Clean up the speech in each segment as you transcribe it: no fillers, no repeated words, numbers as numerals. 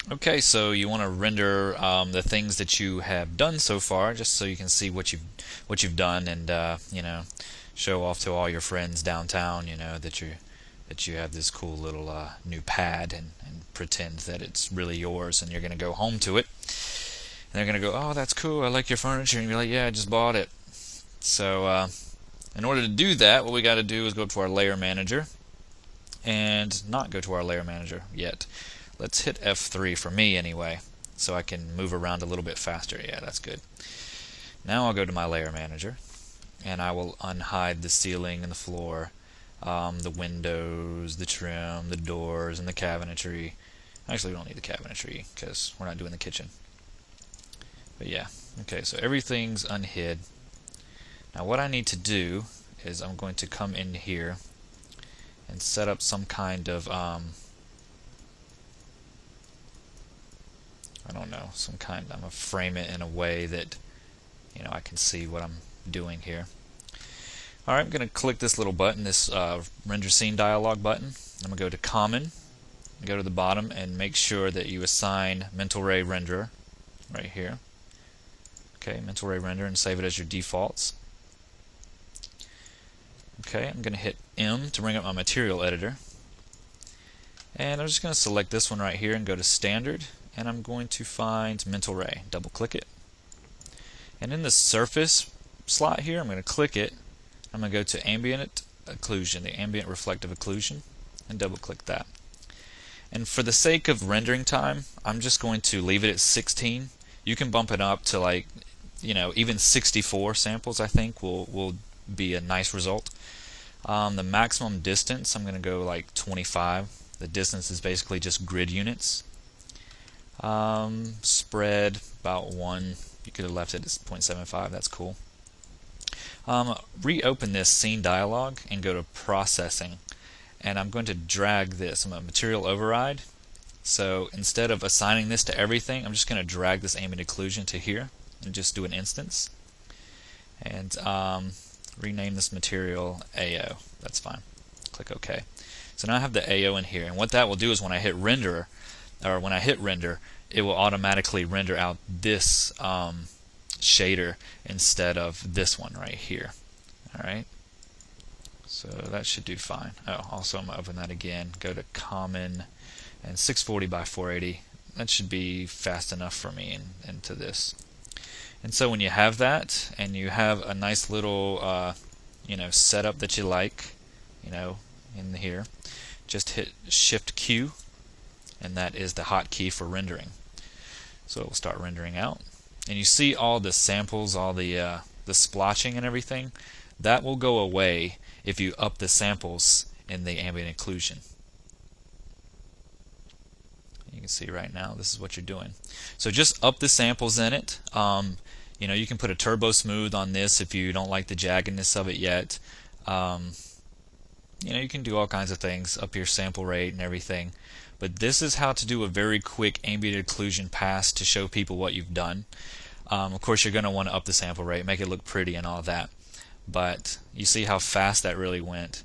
Okay, so you want to render the things that you have done so far, just so you can see what you've done, and show off to all your friends downtown, that you have this cool little new pad, and pretend that it's really yours, and you're gonna go home to it, and they're gonna go, "Oh, that's cool. I like your furniture," and you're like, "Yeah, I just bought it." So, in order to do that, what we got to do is go to our layer manager, and not go to our layer manager yet. Let's hit F3 for me anyway, so I can move around a little bit faster. Yeah, that's good. Now I'll go to my layer manager, and I will unhide the ceiling and the floor, the windows, the trim, the doors, and the cabinetry. Actually, we don't need the cabinetry because we're not doing the kitchen. But yeah, okay, so everything's unhid. Now what I need to do is I'm going to come in here and set up some kind of I don't know, I'm gonna frame it in a way that I can see what I'm doing here. Alright, I'm gonna click this little button, this render scene dialog button. I'm gonna go to common, go to the bottom, and make sure that you assign mental ray renderer right here. Okay, mental ray render, and save it as your defaults. Okay, I'm gonna hit M to bring up my material editor. And I'm just going to select this one right here and go to standard, and I'm going to find mental ray. Double click it. And in the surface slot here, I'm going to click it. I'm going to go to ambient occlusion, the ambient reflective occlusion, and double click that. And for the sake of rendering time, I'm just going to leave it at 16. You can bump it up to even 64 samples, I think will be a nice result. The maximum distance, I'm going to go like 25. The distance is basically just grid units. Spread about 1. You could have left it at 0.75. That's cool. Reopen this scene dialog and go to processing. And I'm going to drag this. I'm going to material override. So instead of assigning this to everything, I'm just going to drag this ambient occlusion to here and just do an instance. And rename this material AO. That's fine. Click OK. So now I have the AO in here, and what that will do is when I hit render, it will automatically render out this shader instead of this one right here. Alright, so that should do fine. Oh, also I'm going to open that again, go to common, and 640 by 480. That should be fast enough for me into this. And so when you have that, and you have a nice little setup that you like, in here, just hit Shift Q, and that is the hotkey for rendering. So it will start rendering out, and you see all the samples, all the splotching and everything. That will go away if you up the samples in the ambient occlusion. You can see right now this is what you're doing. So just up the samples in it. You can put a turbo smooth on this if you don't like the jaggedness of it yet. You can do all kinds of things, up your sample rate and everything. But this is how to do a very quick ambient occlusion pass to show people what you've done. Of course, you're going to want to up the sample rate, make it look pretty and all that. But you see how fast that really went.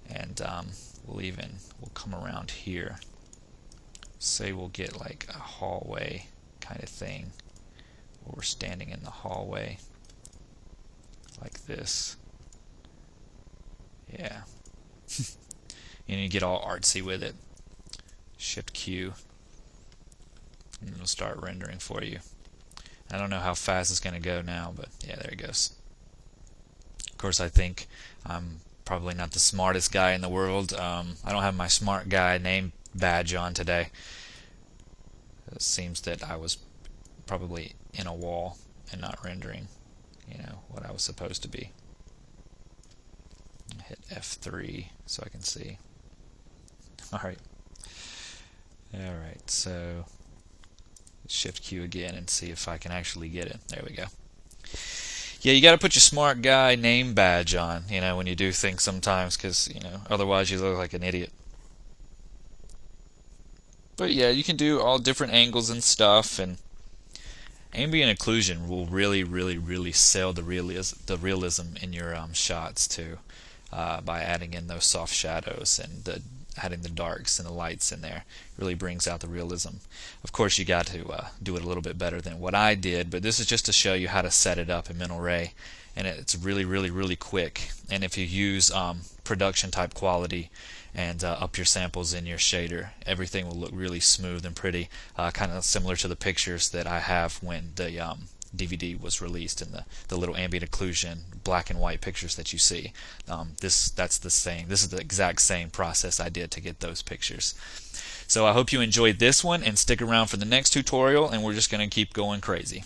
And we'll come around here. Say we'll get like a hallway kind of thing, where we're standing in the hallway like this. Yeah. And you get all artsy with it. Shift Q, and it'll start rendering for you. I don't know how fast it's going to go now, but yeah, there it goes. Of course, I think I'm probably not the smartest guy in the world. I don't have my smart guy name badge on today. It seems that I was probably in a wall and not rendering, what I was supposed to be. Hit F3 so I can see. Alright, so Shift Q again and see if I can actually get it. There we go. Yeah, you got to put your smart guy name badge on, when you do things sometimes, because, otherwise you look like an idiot. But yeah, you can do all different angles and stuff, and ambient occlusion will really, really, really sell the realism in your shots too, by adding in those soft shadows and adding the darks and the lights in there. It really brings out the realism. Of course, you got to do it a little bit better than what I did, but this is just to show you how to set it up in Mental Ray, and it's really quick. And if you use production type quality and up your samples in your shader, everything will look really smooth and pretty, kind of similar to the pictures that I have when the DVD was released, and the little ambient occlusion black and white pictures that you see. That's the same. This is the exact same process I did to get those pictures. So I hope you enjoyed this one, and stick around for the next tutorial, and we're just going to keep going crazy.